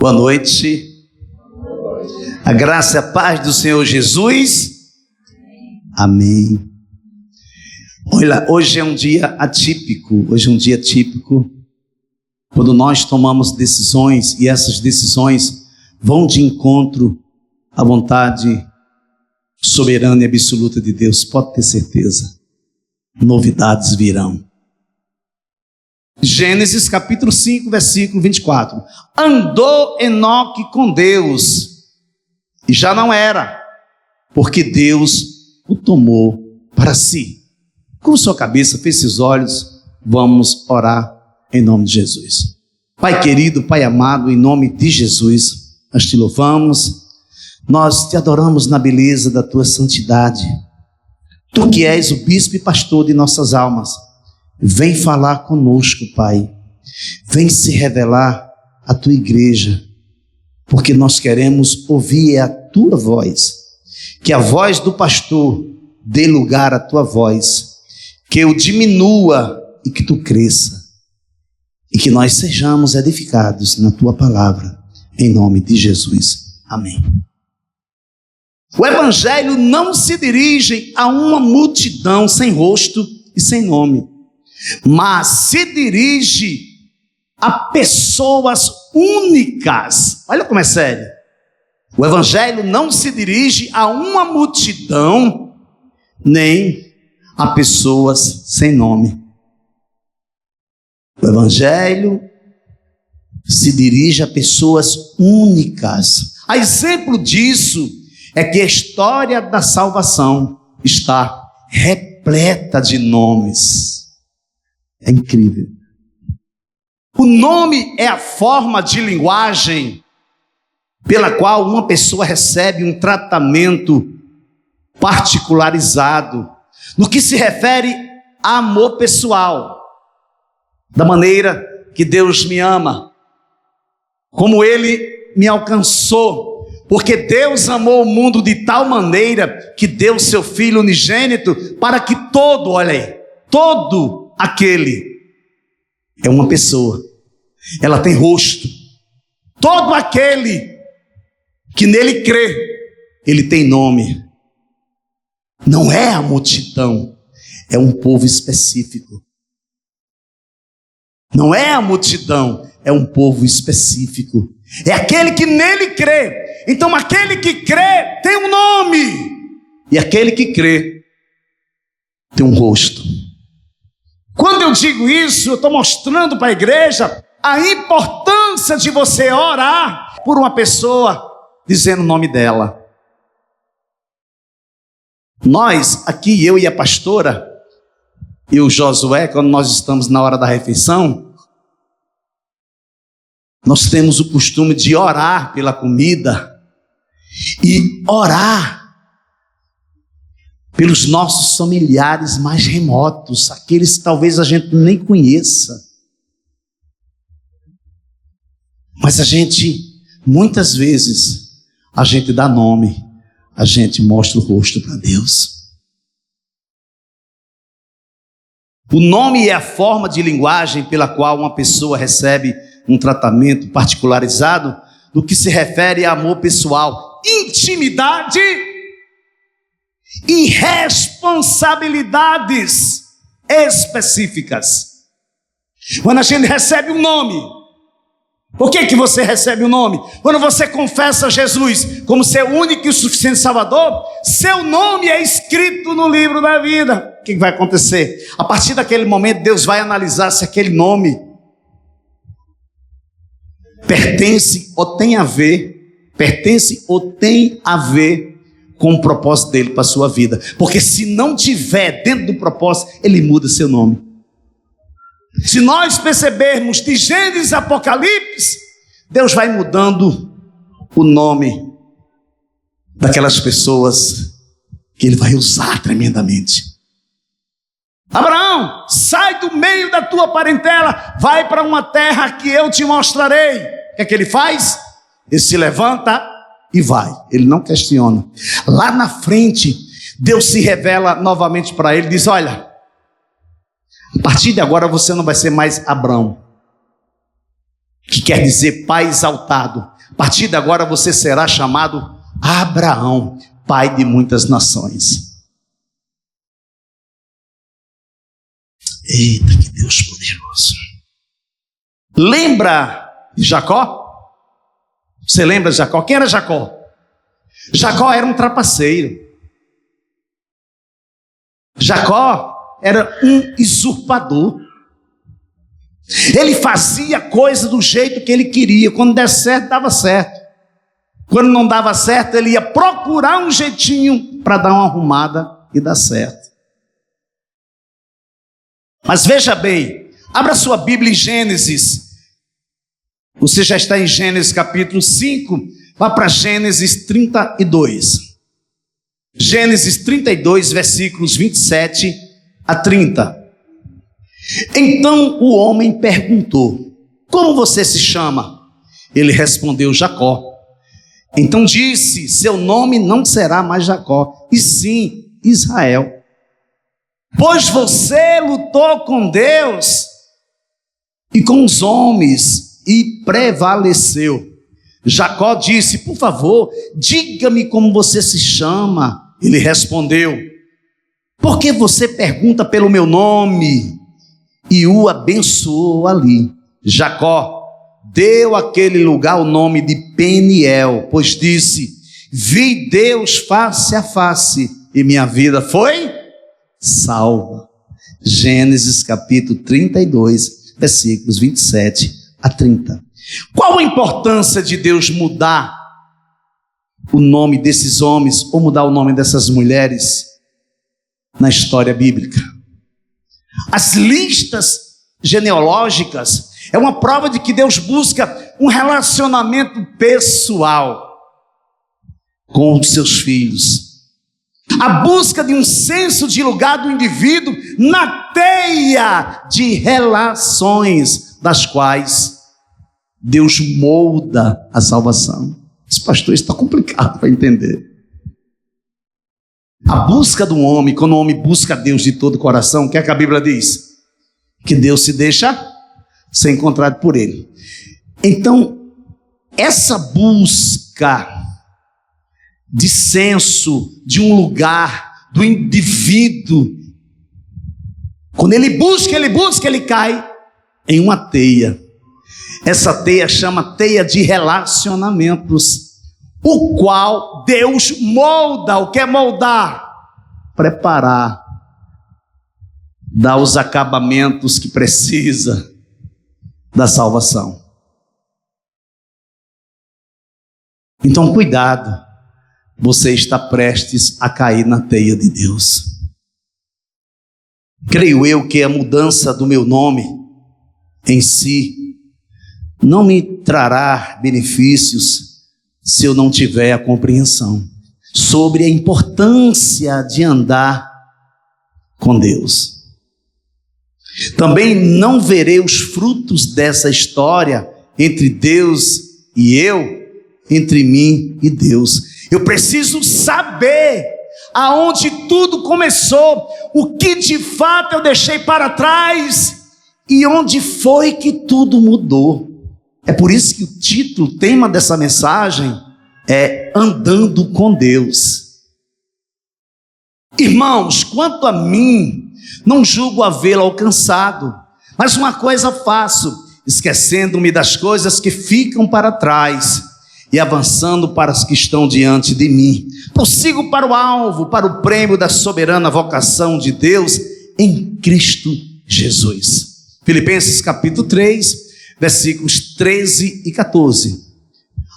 Boa noite. A graça e a paz do Senhor Jesus. Amém. Olha, hoje é um dia atípico. Quando nós tomamos decisões e essas decisões vão de encontro à vontade soberana e absoluta de Deus. Pode ter certeza. Novidades virão. Gênesis capítulo 5, versículo 24. Andou Enoque com Deus, e já não era, porque Deus o tomou para si. Com sua cabeça, feche seus olhos, vamos orar em nome de Jesus. Pai querido, Pai amado, em nome de Jesus, nós te louvamos, nós te adoramos na beleza da tua santidade. Tu que és o bispo e pastor de nossas almas, vem falar conosco, Pai. Vem se revelar à tua igreja, porque nós queremos ouvir a tua voz. Que a voz do pastor dê lugar à tua voz, que eu diminua e que tu cresça, e que nós sejamos edificados na tua palavra, em nome de Jesus. Amém. O evangelho não se dirige a uma multidão sem rosto e sem nome, mas se dirige a pessoas únicas. Olha como é sério. O evangelho não se dirige a uma multidão, nem a pessoas sem nome. O evangelho se dirige a pessoas únicas. A exemplo disso é que a história da salvação está repleta de nomes. É incrível. O nome é a forma de linguagem pela qual uma pessoa recebe um tratamento particularizado no que se refere a amor pessoal, da maneira que Deus me ama, como Ele me alcançou, porque Deus amou o mundo de tal maneira que deu seu Filho unigênito para que todo, olha aí, todo aquele é uma pessoa, ela tem rosto, todo aquele que nele crê, ele tem nome. Não é a multidão, é um povo específico. Não é a multidão, é um povo específico. É aquele que nele crê. Então aquele que crê tem um nome, e aquele que crê tem um rosto. Quando eu digo isso, eu estou mostrando para a igreja a importância de você orar por uma pessoa dizendo o nome dela. Nós, aqui, eu e a pastora, e o Josué, quando nós estamos na hora da refeição, nós temos o costume de orar pela comida e orar pelos nossos familiares mais remotos, aqueles que talvez a gente nem conheça. Mas a gente, muitas vezes, a gente dá nome, a gente mostra o rosto para Deus. O nome é a forma de linguagem pela qual uma pessoa recebe um tratamento particularizado no que se refere a amor pessoal, intimidade e responsabilidades específicas. Quando a gente recebe um nome, por que você recebe o nome? Quando você confessa Jesus como seu único e suficiente Salvador, seu nome é escrito no livro da vida. O que vai acontecer? A partir daquele momento, Deus vai analisar se aquele nome pertence ou tem a ver com o propósito dele para a sua vida. Porque se não tiver dentro do propósito, ele muda seu nome. Se nós percebermos de Gênesis a Apocalipse, Deus vai mudando o nome daquelas pessoas que ele vai usar tremendamente. Abraão, sai do meio da tua parentela, vai para uma terra que eu te mostrarei. O que é que ele faz? Ele se levanta e vai, ele não questiona. Lá na frente, Deus se revela novamente para ele, diz: olha, a partir de agora você não vai ser mais Abrão, que quer dizer pai exaltado. A partir de agora você será chamado Abraão, pai de muitas nações. Eita, que Deus poderoso. Lembra de Jacó? Você lembra de Jacó? Quem era Jacó? Jacó era um trapaceiro. Jacó era um usurpador. Ele fazia coisa do jeito que ele queria. Quando der certo, dava certo. Quando não dava certo, ele ia procurar um jeitinho para dar uma arrumada e dar certo. Mas veja bem, abra sua Bíblia em Gênesis. Você já está em Gênesis capítulo 5, vá para Gênesis 32. Gênesis 32, versículos 27 a 30. Então o homem perguntou: como você se chama? Ele respondeu: Jacó. Então disse: seu nome não será mais Jacó, e sim Israel, pois você lutou com Deus e com os homens e prevaleceu. Jacó disse: por favor, diga-me como você se chama. Ele respondeu: por que você pergunta pelo meu nome? E o abençoou ali. Jacó deu àquele lugar o nome de Peniel, pois disse: vi Deus face a face e minha vida foi salva. Gênesis capítulo 32, versículos 27 a 30. Qual a importância de Deus mudar o nome desses homens ou mudar o nome dessas mulheres na história bíblica? As listas genealógicas é uma prova de que Deus busca um relacionamento pessoal com os seus filhos. A busca de um senso de lugar do indivíduo na teia de relações das quais Deus molda a salvação. Esse pastor está complicado para entender. A busca do homem, quando o homem busca Deus de todo o coração, o que é que a Bíblia diz? Que Deus se deixa ser encontrado por ele. Então, essa busca de senso de um lugar, do indivíduo, quando ele busca, ele cai em uma teia. Essa teia chama teia de relacionamentos, o qual Deus molda. O que é moldar? Preparar, dar os acabamentos que precisa da salvação. Então cuidado, você está prestes a cair na teia de Deus. Creio eu que a mudança do meu nome em si não me trará benefícios se eu não tiver a compreensão sobre a importância de andar com Deus. Também não verei os frutos dessa história entre Deus e eu, entre mim e Deus. Eu preciso saber aonde tudo começou, o que de fato eu deixei para trás e onde foi que tudo mudou. É por isso que o título, o tema dessa mensagem é Andando com Deus. Irmãos, quanto a mim, não julgo havê-lo alcançado, mas uma coisa faço, esquecendo-me das coisas que ficam para trás e avançando para as que estão diante de mim. Prossigo para o alvo, para o prêmio da soberana vocação de Deus em Cristo Jesus. Filipenses capítulo 3, versículos 13 e 14.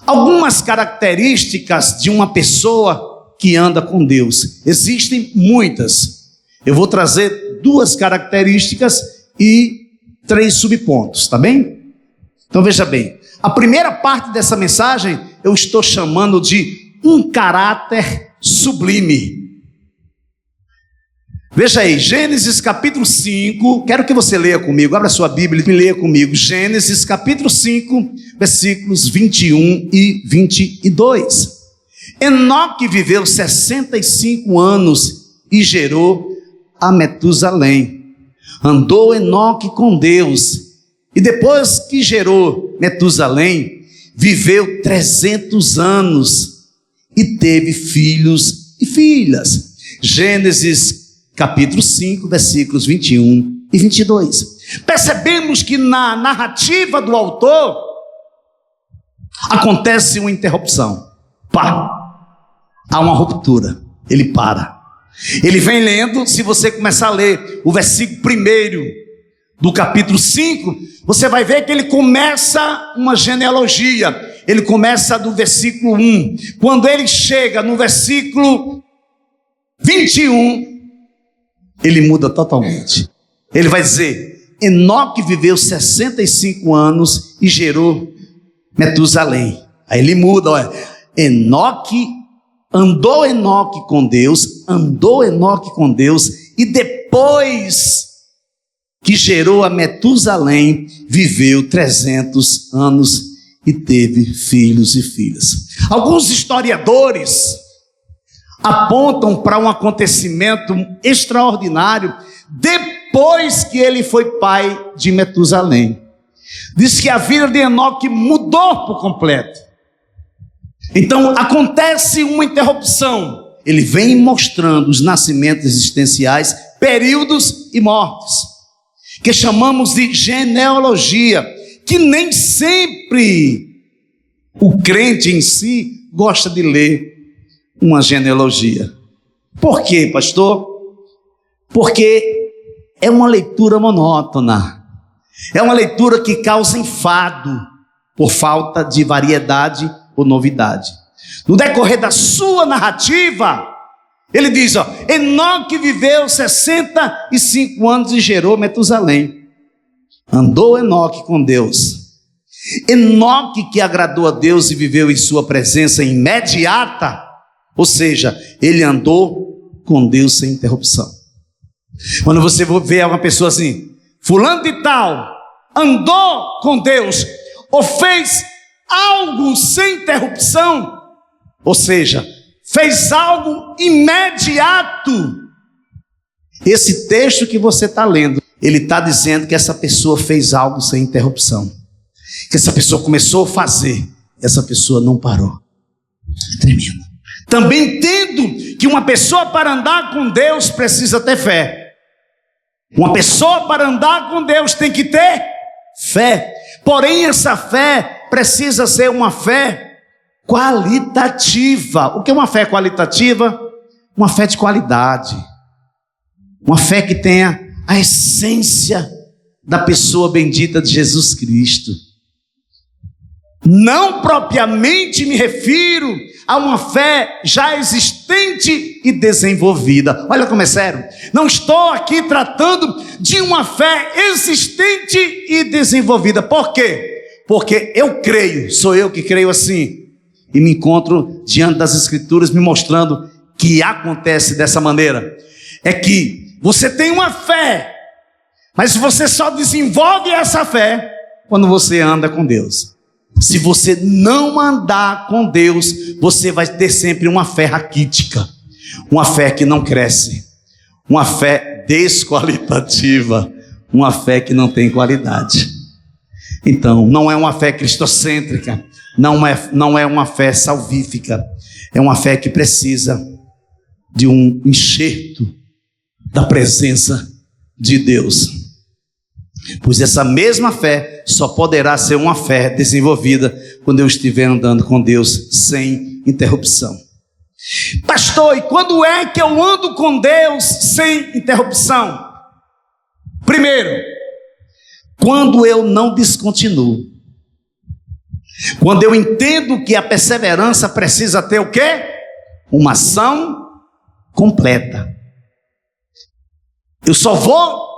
Algumas características de uma pessoa que anda com Deus. Existem muitas. Eu vou trazer 2 características e 3 subpontos, tá bem? Então veja bem, a primeira parte dessa mensagem eu estou chamando de um caráter sublime. Veja aí, Gênesis capítulo 5, quero que você leia comigo, abra sua Bíblia e leia comigo, Gênesis capítulo 5, versículos 21 e 22. Enoque viveu 65 anos e gerou a Metusalém. Andou Enoque com Deus, E depois que gerou Metusalém, viveu 300 anos e teve filhos e filhas. Gênesis capítulo 5, versículos 21 e 22. Percebemos que na narrativa do autor acontece uma interrupção. Há uma ruptura. Ele para. Ele vem lendo. Se você começar a ler o versículo 1 do capítulo 5, você vai ver que ele começa uma genealogia. Ele começa do versículo 1. Quando ele chega no versículo 21, ele muda totalmente. Ele vai dizer: Enoque viveu 65 anos e gerou Metusalém. Aí ele muda, olha. Andou Enoque com Deus, e depois que gerou a Metusalém, viveu 300 anos e teve filhos e filhas. Alguns historiadores apontam para um acontecimento extraordinário depois que ele foi pai de Metusalém. Diz que a vida de Enoque mudou por completo. Então acontece uma interrupção. Ele vem mostrando os nascimentos existenciais, períodos e mortes, que chamamos de genealogia, que nem sempre o crente em si gosta de ler uma genealogia. Por quê, pastor? Porque é uma leitura monótona, é uma leitura que causa enfado por falta de variedade ou novidade. No decorrer da sua narrativa, ele diz, Enoque viveu 65 anos e gerou Metusalém. Andou Enoque com Deus. Enoque que agradou a Deus e viveu em sua presença imediata, ou seja, ele andou com Deus sem interrupção. Quando você vê uma pessoa assim, fulano de tal, andou com Deus, ou fez algo sem interrupção, ou seja, fez algo imediato. Esse texto que você está lendo, ele está dizendo que essa pessoa fez algo sem interrupção, que essa pessoa começou a fazer, essa pessoa não parou. É tremendo. Também entendo que uma pessoa para andar com Deus precisa ter fé. Uma pessoa para andar com Deus tem que ter fé. Porém, essa fé precisa ser uma fé qualitativa. O que é uma fé qualitativa? Uma fé de qualidade. Uma fé que tenha a essência da pessoa bendita de Jesus Cristo. Não propriamente me refiro a uma fé já existente e desenvolvida. Olha como é sério. Não estou aqui tratando de uma fé existente e desenvolvida. Por quê? Porque eu creio, sou eu que creio assim, e me encontro diante das Escrituras me mostrando que acontece dessa maneira. É que você tem uma fé, mas você só desenvolve essa fé quando você anda com Deus. Se você não andar com Deus, você vai ter sempre uma fé raquítica, uma fé que não cresce, uma fé desqualitativa, uma fé que não tem qualidade. Então, não é uma fé cristocêntrica, não é uma fé salvífica, é uma fé que precisa de um enxerto da presença de Deus. Pois essa mesma fé só poderá ser uma fé desenvolvida quando eu estiver andando com Deus sem interrupção. Pastor, e quando é que eu ando com Deus sem interrupção? Primeiro, quando eu não descontinuo. Quando eu entendo que a perseverança precisa ter o quê? Uma ação completa. Eu só vou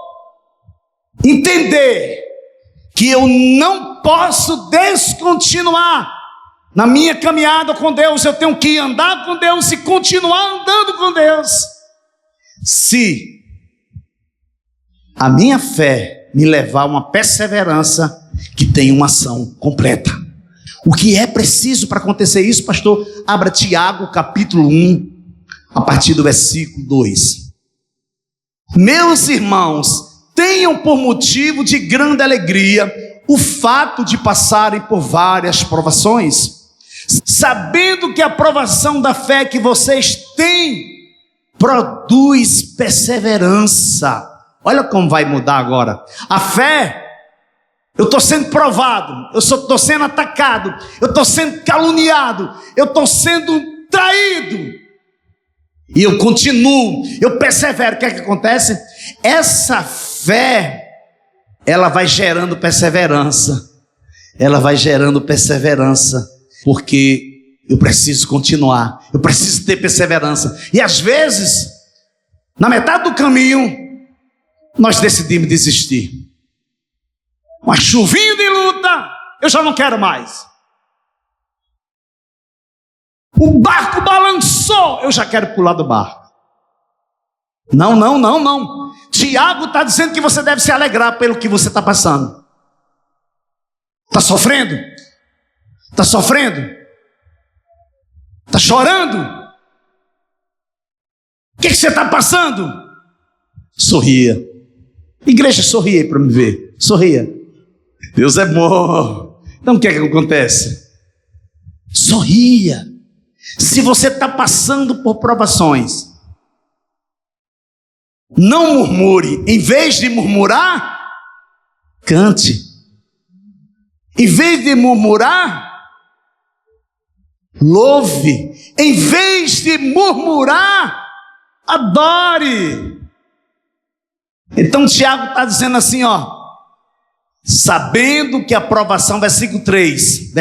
entender que eu não posso descontinuar na minha caminhada com Deus. Eu tenho que andar com Deus e continuar andando com Deus, se a minha fé me levar a uma perseverança que tem uma ação completa. O que é preciso para acontecer isso, pastor? Abra Tiago capítulo 1, a partir do versículo 2. Meus irmãos, tenham por motivo de grande alegria o fato de passarem por várias provações, sabendo que a provação da fé que vocês têm produz perseverança. Olha como vai mudar agora. A fé, eu estou sendo provado, eu estou sendo atacado, eu estou sendo caluniado, eu estou sendo traído, e eu continuo, eu persevero. O que é que acontece? Essa fé, ela vai gerando perseverança, ela vai gerando perseverança, porque eu preciso continuar, eu preciso ter perseverança. E às vezes, na metade do caminho, nós decidimos desistir. Uma chuvinha de luta, eu já não quero mais. O barco balançou, eu já quero pular do barco. Não. Tiago está dizendo que você deve se alegrar pelo que você está passando. Está sofrendo? Está sofrendo? Está chorando? O que você está passando? Sorria. Igreja, sorria aí para me ver. Sorria. Deus é bom. Então o que é que acontece? Sorria. Se você está passando por provações, não murmure. Em vez de murmurar, cante. Em vez de murmurar, louve. Em vez de murmurar, adore. Então Tiago está dizendo assim, sabendo que a provação, versículo 3,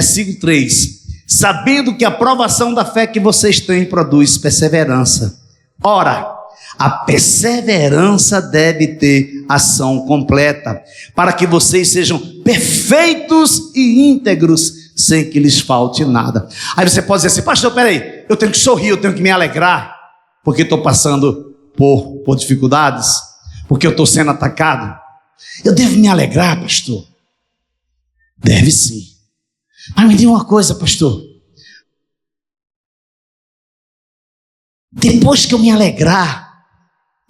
sabendo que a provação da fé que vocês têm produz perseverança. Ora, a perseverança deve ter ação completa, para que vocês sejam perfeitos e íntegros, sem que lhes falte nada. Aí você pode dizer assim, pastor, peraí, eu tenho que sorrir, eu tenho que me alegrar, porque estou passando por dificuldades, porque eu estou sendo atacado. Eu devo me alegrar, pastor? Deve sim. Mas me diga uma coisa, pastor. Depois que eu me alegrar,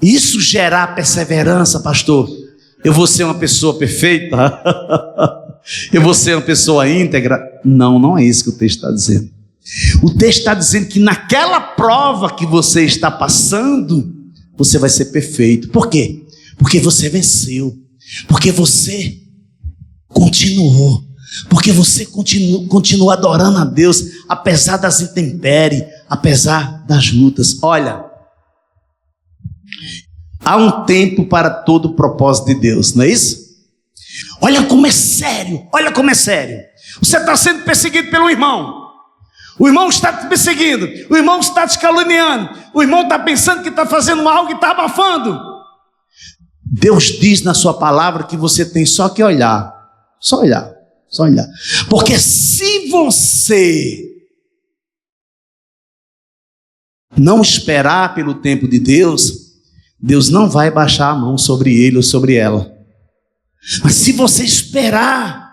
isso gerar perseverança, pastor, eu vou ser uma pessoa perfeita? Eu vou ser uma pessoa íntegra? Não é isso que o texto está dizendo. O texto está dizendo que naquela prova que você está passando, você vai ser perfeito. Por quê? Porque você venceu. Porque você continuou. Porque você continua adorando a Deus, apesar das intempéries, apesar das lutas. Olha, há um tempo para todo o propósito de Deus, não é isso? Olha como é sério, olha como é sério. Você está sendo perseguido pelo irmão. O irmão está te perseguindo, o irmão está te caluniando, o irmão está pensando que está fazendo algo e está abafando. Deus diz na sua palavra que você tem só que olhar, só olhar. Porque se você não esperar pelo tempo de Deus, Deus não vai baixar a mão sobre ele ou sobre ela. Mas se você esperar,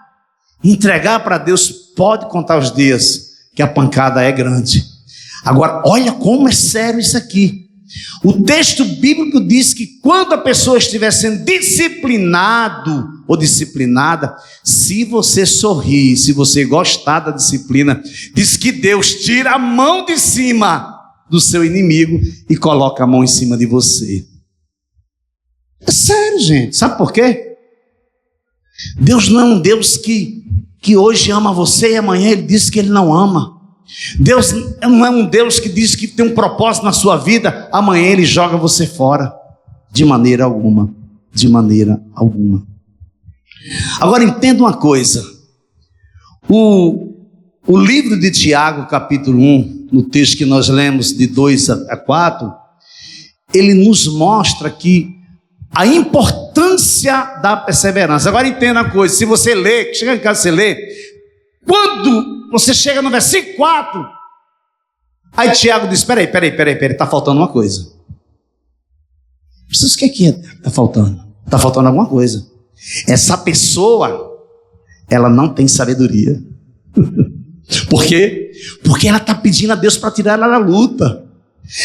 entregar para Deus, pode contar os dias, que a pancada é grande. Agora, olha como é sério isso aqui. O texto bíblico diz que quando a pessoa estiver sendo disciplinado ou disciplinada, se você sorrir, se você gostar da disciplina, diz que Deus tira a mão de cima do seu inimigo e coloca a mão em cima de você. É sério, gente. Sabe por quê? Deus não é um Deus que hoje ama você e amanhã ele diz que ele não ama. Deus não é um Deus que diz que tem um propósito na sua vida, amanhã ele joga você fora. De maneira alguma. Agora entenda uma coisa. O livro de Tiago, capítulo 1, no texto que nós lemos de 2 a 4, ele nos mostra que a importância da perseverança. Agora entenda uma coisa, se você lê, chega em casa e você lê, quando você chega no versículo 4, aí Tiago diz, peraí, está faltando uma coisa. O que é está faltando? Está faltando alguma coisa. Essa pessoa, ela não tem sabedoria. Por quê? Porque ela está pedindo a Deus para tirar ela da luta.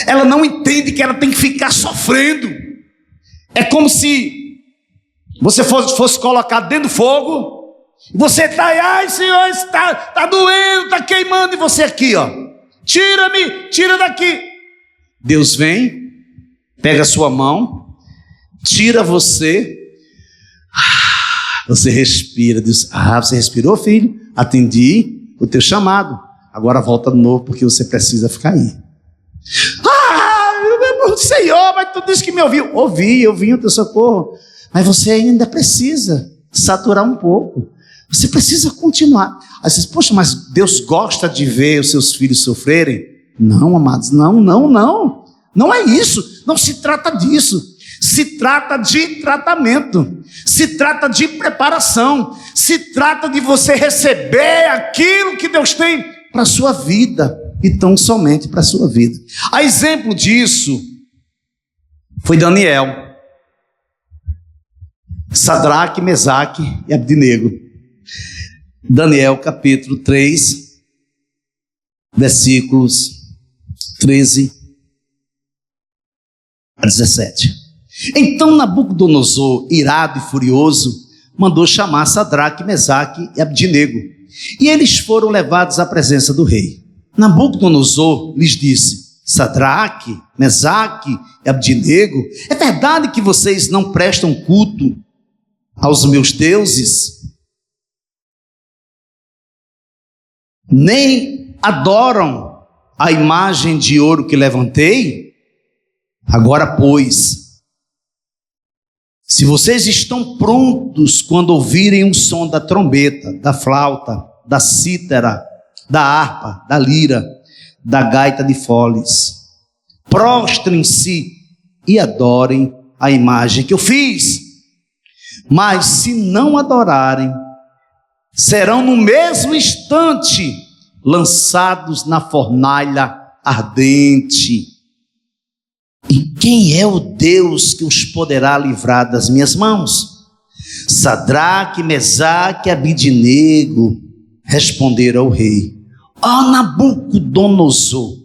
Ela não entende que ela tem que ficar sofrendo. É como se você fosse colocado dentro do fogo Você está aí, ai Senhor, está doendo, está queimando, e você aqui, ó, tira-me, tira daqui. Deus vem, pega a sua mão, tira você, você respira, Deus, você respirou, filho? Atendi o teu chamado, agora volta de novo, porque você precisa ficar aí. Senhor, mas tu disse que me ouviu. Ouvi, eu vim o teu socorro, mas você ainda precisa saturar um pouco, você precisa continuar. Aí você diz, poxa, mas Deus gosta de ver os seus filhos sofrerem? Não, amados, não é isso, não se trata disso, se trata de tratamento, se trata de preparação, se trata de você receber aquilo que Deus tem para a sua vida, e tão somente para a sua vida. A exemplo disso foi Daniel, Sadraque, Mesaque e Abdinego. Daniel capítulo 3, versículos 13 a 17. Então Nabucodonosor, irado e furioso, mandou chamar Sadraque, Mesaque e Abdinego, e eles foram levados à presença do rei. Nabucodonosor lhes disse: Sadraque, Mesaque e Abdinego, é verdade que vocês não prestam culto aos meus deuses, nem adoram a imagem de ouro que levantei? Agora, pois, se vocês estão prontos quando ouvirem o som da trombeta, da flauta, da cítara, da harpa, da lira, da gaita de foles, prostrem-se e adorem a imagem que eu fiz. Mas se não adorarem, serão no mesmo instante lançados na fornalha ardente. E quem é o Deus que os poderá livrar das minhas mãos? Sadraque, Mesaque e Abdinego responderam ao rei: Nabucodonosor,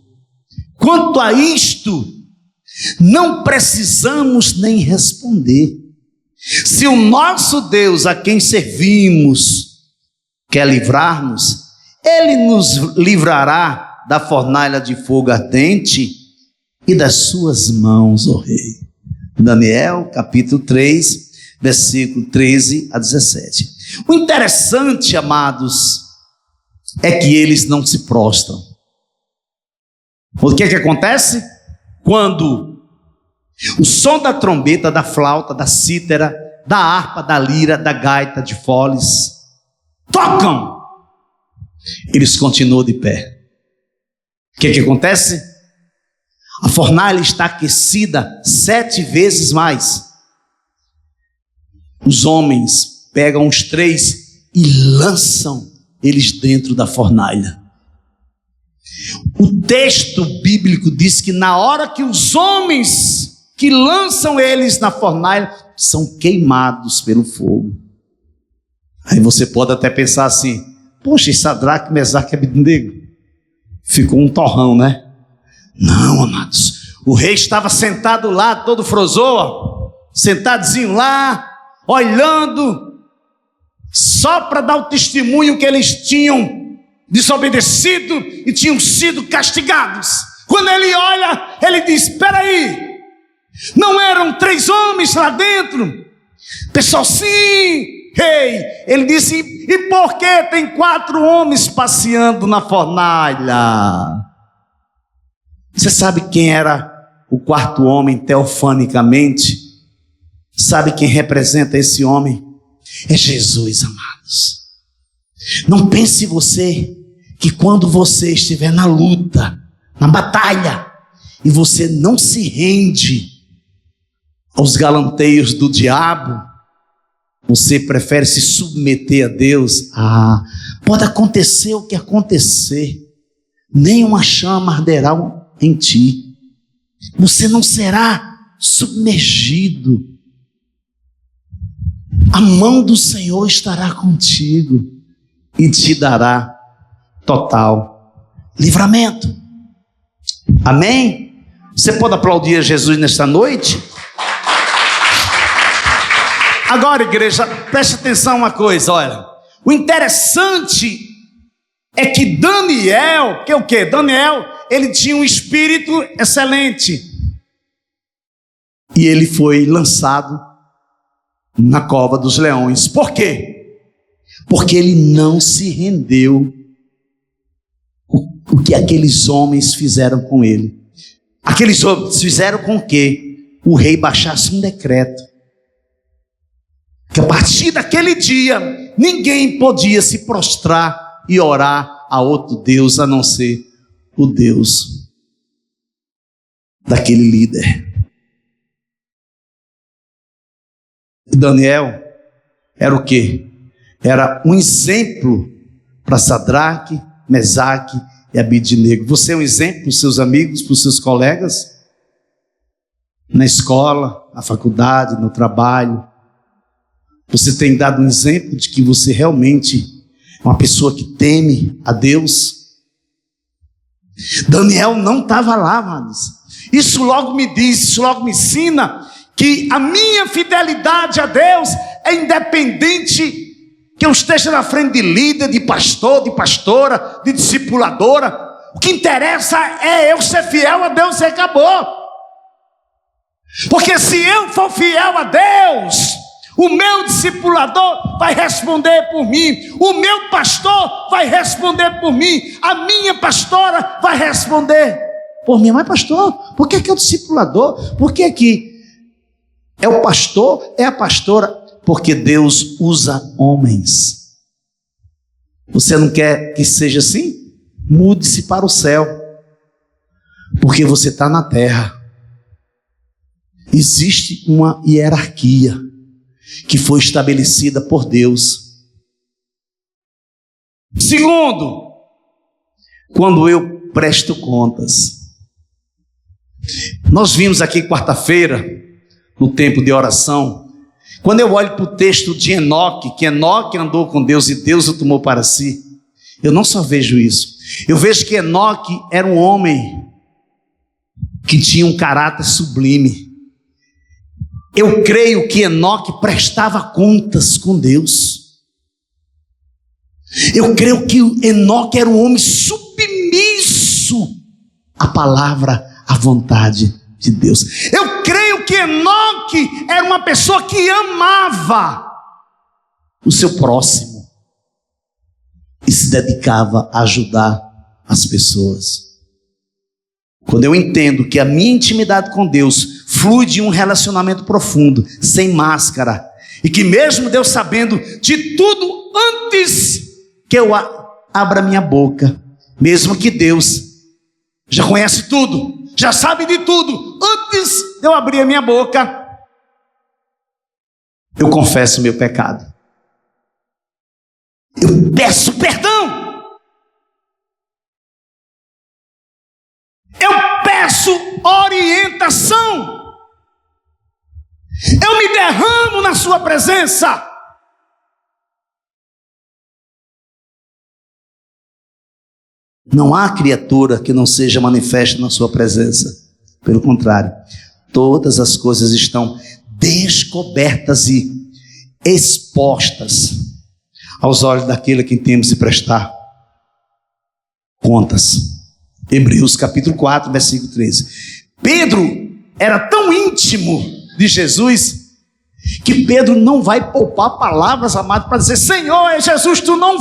quanto a isto, não precisamos nem responder. Se o nosso Deus, a quem servimos, quer livrar-nos, Ele nos livrará da fornalha de fogo ardente e das suas mãos, ó rei. Daniel, capítulo 3, versículo 13 a 17. O interessante, amados, é que eles não se prostram. O que acontece? Quando o som da trombeta, da flauta, da cítara, da harpa, da lira, da gaita de foles tocam, eles continuam de pé. O que acontece? A fornalha está aquecida 7 vezes mais. Os homens pegam os 3 e lançam eles dentro da fornalha. O texto bíblico diz que na hora que os homens que lançam eles na fornalha são queimados pelo fogo. Aí você pode até pensar assim: poxa, Sadraque, Mesaque e Abdinego ficou um torrão, né? Não, amados, o rei estava sentado lá, todo frozoa, sentadinho lá, olhando, só para dar o testemunho que eles tinham desobedecido e tinham sido castigados. Quando ele olha, ele diz: espera aí, não eram 3 homens lá dentro? Pessoal, sim, rei. Ele disse: e por que tem 4 homens passeando na fornalha? Você sabe quem era o 4º homem teofanicamente? Sabe quem representa esse homem? É Jesus, amados. Não pense você que quando você estiver na luta, na batalha, e você não se rende aos galanteios do diabo, você prefere se submeter a Deus. Pode acontecer o que acontecer, nenhuma chama arderá em ti, você não será submergido, a mão do Senhor estará contigo e te dará total livramento. Amém? Você pode aplaudir a Jesus nesta noite? Agora, igreja, preste atenção uma coisa, olha. O interessante é que Daniel, que é o quê? Daniel, ele tinha um espírito excelente. E ele foi lançado na cova dos leões. Por quê? Porque ele não se rendeu o que aqueles homens fizeram com ele. Aqueles homens fizeram com que o rei baixasse um decreto que a partir daquele dia ninguém podia se prostrar e orar a outro Deus a não ser o Deus daquele líder. Daniel era o quê? Era um exemplo para Sadraque, Mesaque e Abidnego. Você é um exemplo para os seus amigos, para os seus colegas? Na escola, na faculdade, no trabalho. Você tem dado um exemplo de que você realmente é uma pessoa que teme a Deus? Daniel não estava lá, amados. Isso logo me diz, isso logo me ensina que a minha fidelidade a Deus é independente que eu esteja na frente de líder, de pastor, de pastora, de discipuladora. O que interessa é eu ser fiel a Deus e acabou. Porque se eu for fiel a Deus, o meu discipulador vai responder por mim, o meu pastor vai responder por mim, a minha pastora vai responder por mim. Mas pastor, por que é o discipulador? Por que é o pastor, é a pastora? Porque Deus usa homens. Você não quer que seja assim? Mude-se para o céu, porque você está na terra. Existe uma hierarquia que foi estabelecida por Deus. Segundo, quando eu presto contas. Nós vimos aqui quarta-feira, no tempo de oração, quando eu olho para o texto de Enoque, que Enoque andou com Deus e Deus o tomou para si, eu não só vejo isso, eu vejo que Enoque era um homem que tinha um caráter sublime. Eu creio que Enoque prestava contas com Deus. Eu creio que Enoque era um homem submisso à palavra, à vontade de Deus. Eu creio que Enoque era uma pessoa que amava o seu próximo e se dedicava a ajudar as pessoas. Quando eu entendo que a minha intimidade com Deus flui de um relacionamento profundo, sem máscara, e que mesmo Deus sabendo de tudo antes que eu abra minha boca, mesmo que Deus já conhece tudo, já sabe de tudo, antes de eu abrir a minha boca, eu confesso o meu pecado, eu peço perdão, eu peço orientação, eu me derramo na sua presença. Não há criatura que não seja manifesta na sua presença. Pelo contrário, todas as coisas estão descobertas e expostas aos olhos daquele a quem temos de prestar contas. Hebreus capítulo 4, versículo 13. Pedro era tão íntimo de Jesus que Pedro não vai poupar palavras, amado, para dizer: Senhor, Jesus, tu não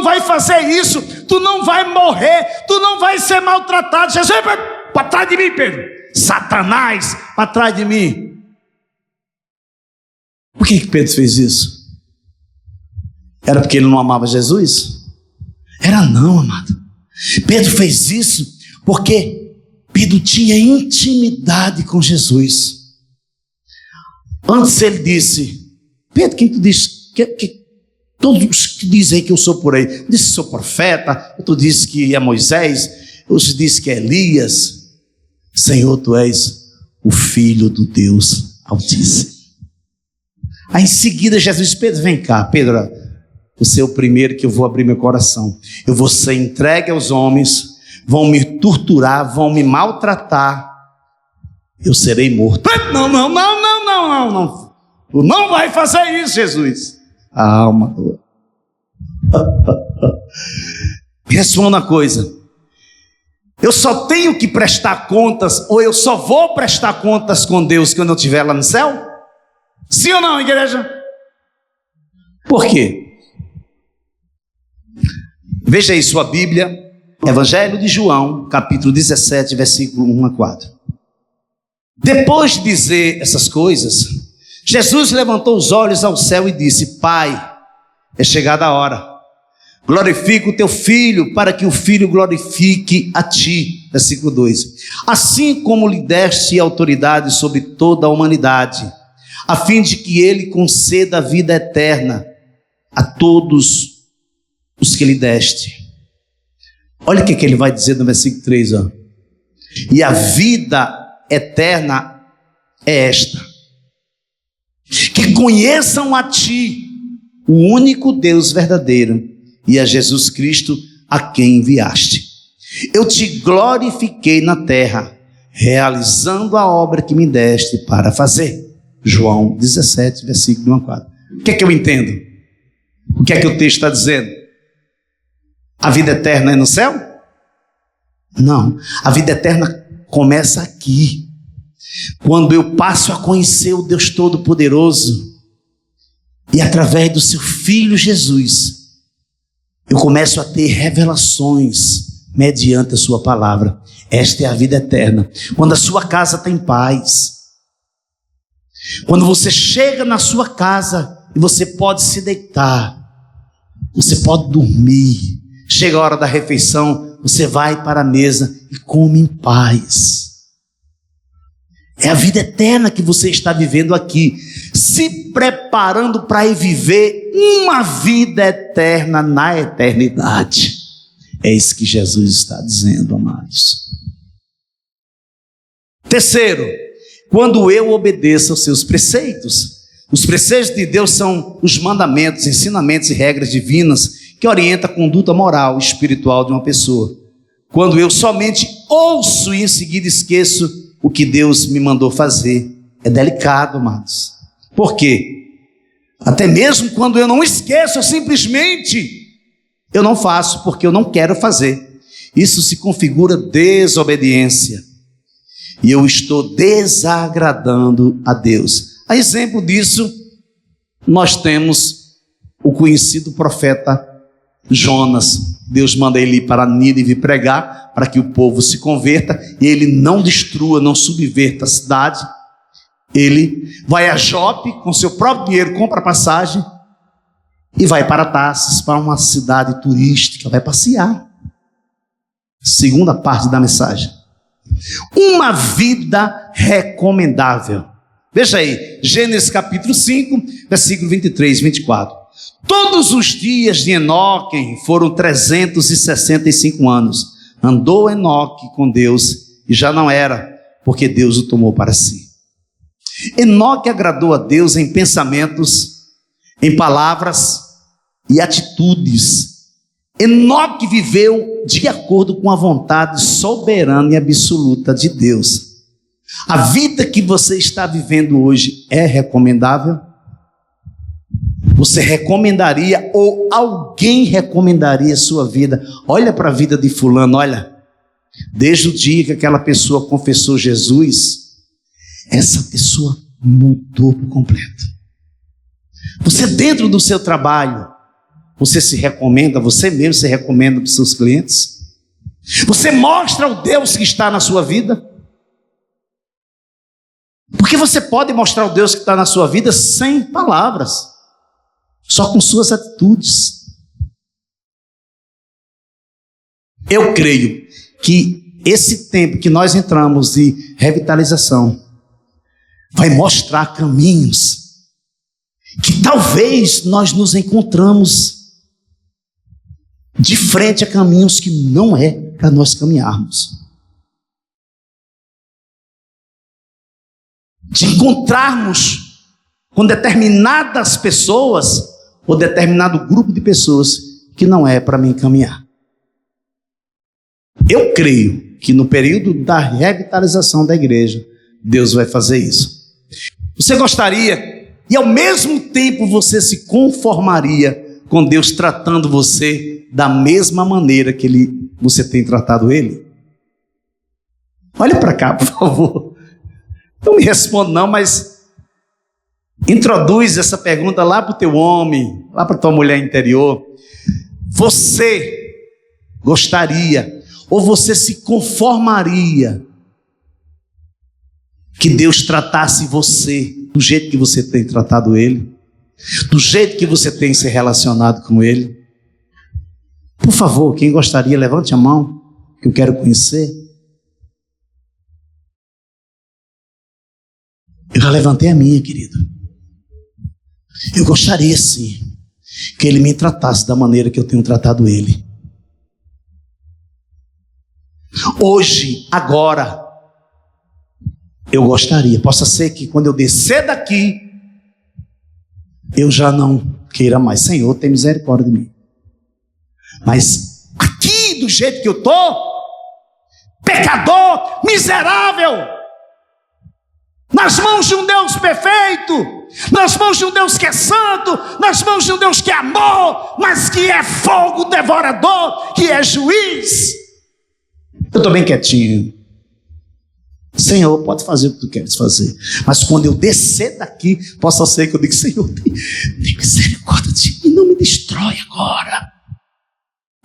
vai fazer isso, tu não vai morrer, tu não vai ser maltratado. Jesus, para trás de mim, Pedro. Satanás, para trás de mim. Por que Pedro fez isso? Era porque ele não amava Jesus? Era não, amado. Pedro fez isso porque Pedro tinha intimidade com Jesus. Antes ele disse: Pedro, quem tu diz? Todos que dizem que eu sou por aí, eu disse que sou profeta, tu disse que é Moisés, outros dizem que é Elias. Senhor, tu és o Filho do Deus Altíssimo. Aí em seguida Jesus disse: Pedro, vem cá, Pedro, você é o primeiro que eu vou abrir meu coração. Eu vou ser entregue aos homens, vão me torturar, vão me maltratar, eu serei morto. Não. Tu não vai fazer isso, Jesus. A alma. Responda uma coisa: eu só tenho que prestar contas, ou eu só vou prestar contas com Deus quando eu estiver lá no céu? Sim ou não, igreja? Por quê? Veja aí sua Bíblia, Evangelho de João, capítulo 17, versículo 1 a 4. Depois de dizer essas coisas, Jesus levantou os olhos ao céu e disse: Pai, é chegada a hora. Glorifica o teu Filho, para que o Filho glorifique a ti. Versículo 2. Assim como lhe deste autoridade sobre toda a humanidade, a fim de que ele conceda a vida eterna a todos os que lhe deste. Olha o que ele vai dizer no versículo 3. Ó. E a vida eterna é esta: que conheçam a ti, o único Deus verdadeiro, e a Jesus Cristo, a quem enviaste. Eu te glorifiquei na terra, realizando a obra que me deste para fazer. João 17, versículo 1 a 4. O que é que eu entendo? O que é que o texto está dizendo? A vida eterna é no céu? Não, a vida eterna começa aqui, quando eu passo a conhecer o Deus Todo-Poderoso, e através do seu Filho Jesus, eu começo a ter revelações mediante a sua palavra. Esta é a vida eterna. Quando a sua casa tem paz, quando você chega na sua casa e você pode se deitar, você pode dormir, chega a hora da refeição, você vai para a mesa e come em paz. É a vida eterna que você está vivendo aqui, se preparando para viver uma vida eterna na eternidade. É isso que Jesus está dizendo, amados. Terceiro, quando eu obedeço aos seus preceitos. Os preceitos de Deus são os mandamentos, ensinamentos e regras divinas que orientam a conduta moral e espiritual de uma pessoa. Quando eu somente ouço e em seguida esqueço o que Deus me mandou fazer, é delicado, amados. Por quê? Até mesmo quando eu não esqueço, eu não faço porque eu não quero fazer. Isso se configura desobediência. E eu estou desagradando a Deus. A exemplo disso, nós temos o conhecido profeta Jonas. Deus manda ele ir para Nínive pregar, para que o povo se converta, e ele não destrua, não subverta a cidade. Ele vai a Jope, com seu próprio dinheiro, compra passagem, e vai para Tarsis, para uma cidade turística, vai passear. Segunda parte da mensagem. Uma vida recomendável. Veja aí, Gênesis capítulo 5, versículo 23 e 24. Todos os dias de Enoque foram 365 anos. Andou Enoque com Deus e já não era, porque Deus o tomou para si. Enoque agradou a Deus em pensamentos, em palavras e atitudes. Enoque viveu de acordo com a vontade soberana e absoluta de Deus. A vida que você está vivendo hoje é recomendável? Você recomendaria, ou alguém recomendaria a sua vida? Olha para a vida de fulano, olha, desde o dia que aquela pessoa confessou Jesus, essa pessoa mudou por completo. Você dentro do seu trabalho, você se recomenda, você mesmo se recomenda para os seus clientes? Você mostra o Deus que está na sua vida? Porque você pode mostrar o Deus que está na sua vida sem palavras, só com suas atitudes. Eu creio que esse tempo que nós entramos de revitalização vai mostrar caminhos que talvez nós nos encontramos de frente a caminhos que não é para nós caminharmos. De encontrarmos com determinadas pessoas ou determinado grupo de pessoas que não é para mim caminhar. Eu creio que no período da revitalização da igreja, Deus vai fazer isso. Você gostaria E ao mesmo tempo você se conformaria com Deus tratando você da mesma maneira que você tem tratado Ele? Olha para cá, por favor. Não me responda não, mas introduz essa pergunta lá para o teu homem, lá para a tua mulher interior. Você gostaria, ou você se conformaria que Deus tratasse você do jeito que você tem tratado Ele, do jeito que você tem se relacionado com Ele? Por favor, quem gostaria, levante a mão, que eu quero conhecer. Eu já levantei a minha, querido. Eu gostaria sim que Ele me tratasse da maneira que eu tenho tratado Ele. Hoje, agora, eu gostaria. Possa ser que quando eu descer daqui, eu já não queira mais. Senhor, tem misericórdia de mim. Mas aqui, do jeito que eu estou, pecador, miserável, nas mãos de um Deus perfeito, nas mãos de um Deus que é santo, nas mãos de um Deus que é amor, mas que é fogo devorador, que é juiz. Eu estou bem quietinho. Senhor, pode fazer o que tu queres fazer. Mas quando eu descer daqui, possa ser que eu diga: Senhor, tem misericórdia de mim, não me destrói agora.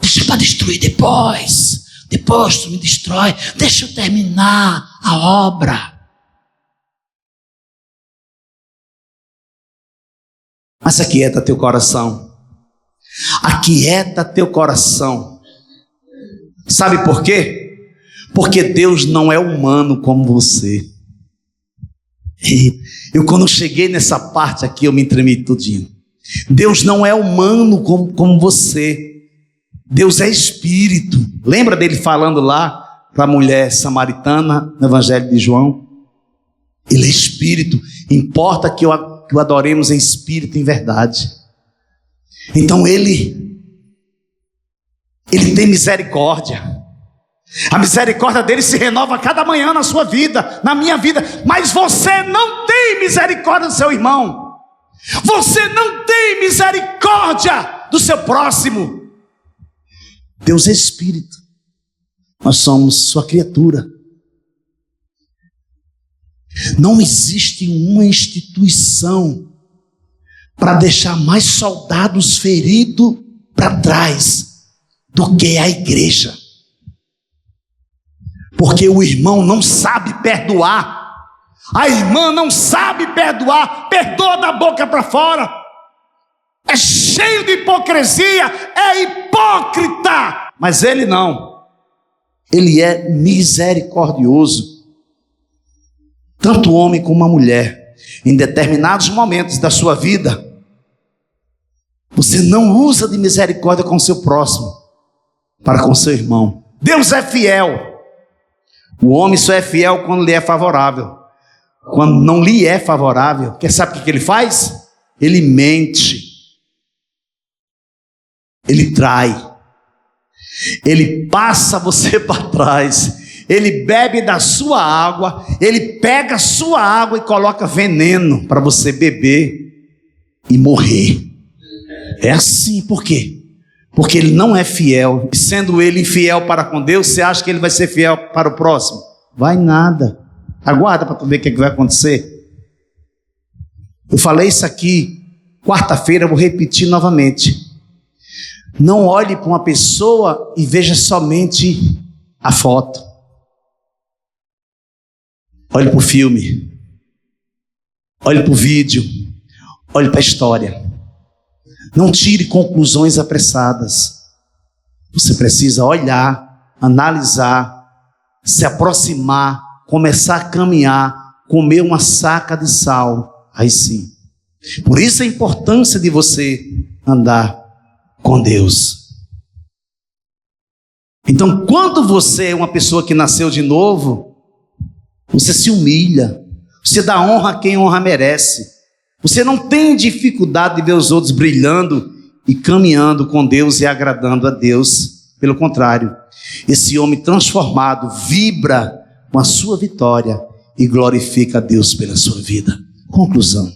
Deixa para destruir depois. Depois tu me destrói. Deixa eu terminar a obra. Mas aquieta teu coração. Aquieta teu coração. Sabe por quê? Porque Deus não é humano como você. E eu quando cheguei nessa parte aqui, eu me tremi todinho. Deus não é humano como você. Deus é espírito. Lembra dele falando lá para a mulher samaritana no Evangelho de João? Ele é espírito. Importa que o adoremos em espírito e em verdade. Então ele tem misericórdia. A misericórdia dele se renova a cada manhã na sua vida, na minha vida. Mas você não tem misericórdia do seu irmão. Você não tem misericórdia do seu próximo. Deus é espírito. Nós somos sua criatura. Não existe uma instituição para deixar mais soldados feridos para trás do que a igreja. Porque o irmão não sabe perdoar, a irmã não sabe perdoar, perdoa da boca para fora, é cheio de hipocrisia, é hipócrita. Mas ele não, ele é misericordioso. Tanto o homem como a mulher, em determinados momentos da sua vida, você não usa de misericórdia com o seu próximo, para com seu irmão. Deus é fiel. O homem só é fiel quando lhe é favorável. Quando não lhe é favorável, sabe o que ele faz? Ele mente. Ele trai. Ele passa você para trás. Ele bebe da sua água. Ele pega a sua água e coloca veneno para você beber e morrer. É assim, por quê? Porque ele não é fiel. E sendo ele infiel para com Deus, você acha que ele vai ser fiel para o próximo? Vai nada. Aguarda para tu ver o que vai acontecer. Eu falei isso aqui quarta-feira, eu vou repetir novamente. Não olhe para uma pessoa e veja somente a foto. Olhe para o filme. Olhe para o vídeo. Olhe para a história. Não tire conclusões apressadas. Você precisa olhar, analisar, se aproximar, começar a caminhar, comer uma saca de sal. Aí sim. Por isso a importância de você andar com Deus. Então, quando você é uma pessoa que nasceu de novo, você se humilha, você dá honra a quem honra merece. Você não tem dificuldade de ver os outros brilhando e caminhando com Deus e agradando a Deus. Pelo contrário, esse homem transformado vibra com a sua vitória e glorifica a Deus pela sua vida. Conclusão.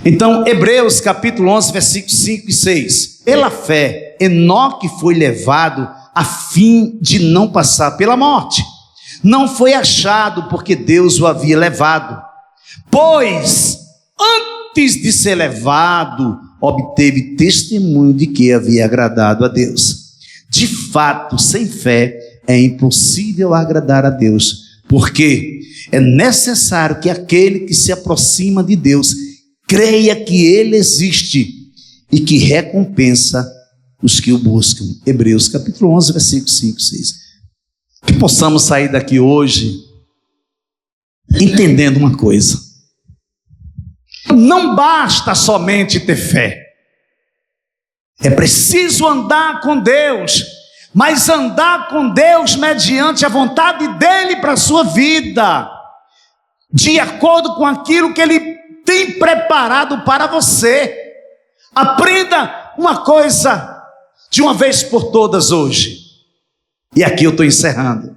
Então, Hebreus capítulo 11, versículos 5 e 6. Pela fé, Enoque foi levado a fim de não passar pela morte. Não foi achado porque Deus o havia levado, pois antes de ser levado, obteve testemunho de que havia agradado a Deus. De fato, sem fé é impossível agradar a Deus, porque é necessário que aquele que se aproxima de Deus creia que Ele existe e que recompensa os que o buscam. Hebreus capítulo 11, versículos 5 e 6. Que possamos sair daqui hoje entendendo uma coisa: não basta somente ter fé, é preciso andar com Deus, mas andar com Deus mediante a vontade dEle para a sua vida, de acordo com aquilo que Ele tem preparado para você. Aprenda uma coisa de uma vez por todas hoje, e aqui eu estou encerrando.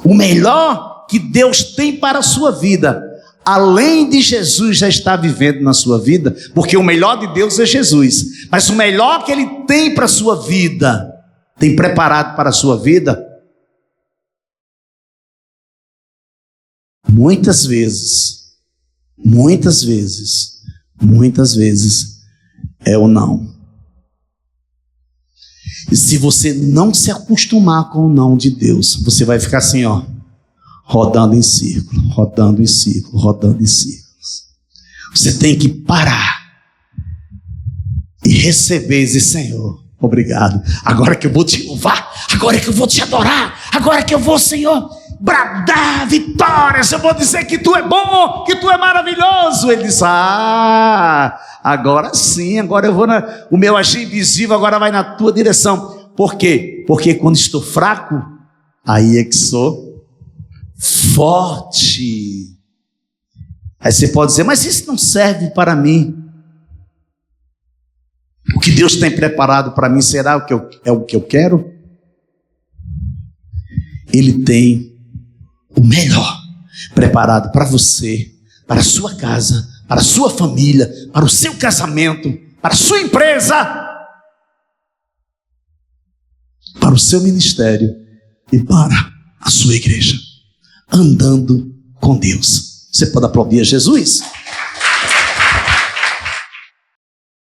O melhor que Deus tem para a sua vida, além de Jesus já estar vivendo na sua vida, porque o melhor de Deus é Jesus, mas o melhor que Ele tem para a sua vida, tem preparado para a sua vida, muitas vezes é o não. E se você não se acostumar com o não de Deus, você vai ficar assim, ó, rodando em círculo, rodando em círculo, rodando em círculos. Você tem que parar e receber e dizer: Senhor, obrigado, agora que eu vou te louvar, agora que eu vou te adorar, agora que eu vou, Senhor, bradar vitórias, eu vou dizer que Tu é bom, que Tu é maravilhoso. Ele diz: agora sim, agora eu vou o meu agir invisível agora vai na Tua direção. Por quê? Porque quando estou fraco, aí é que sou forte. Aí você pode dizer: mas isso não serve para mim. O que Deus tem preparado para mim será o que eu quero? Ele tem o melhor preparado para você, para a sua casa, para a sua família, para o seu casamento, para a sua empresa, para o seu ministério e para a sua igreja, andando com Deus. Você pode aplaudir a Jesus?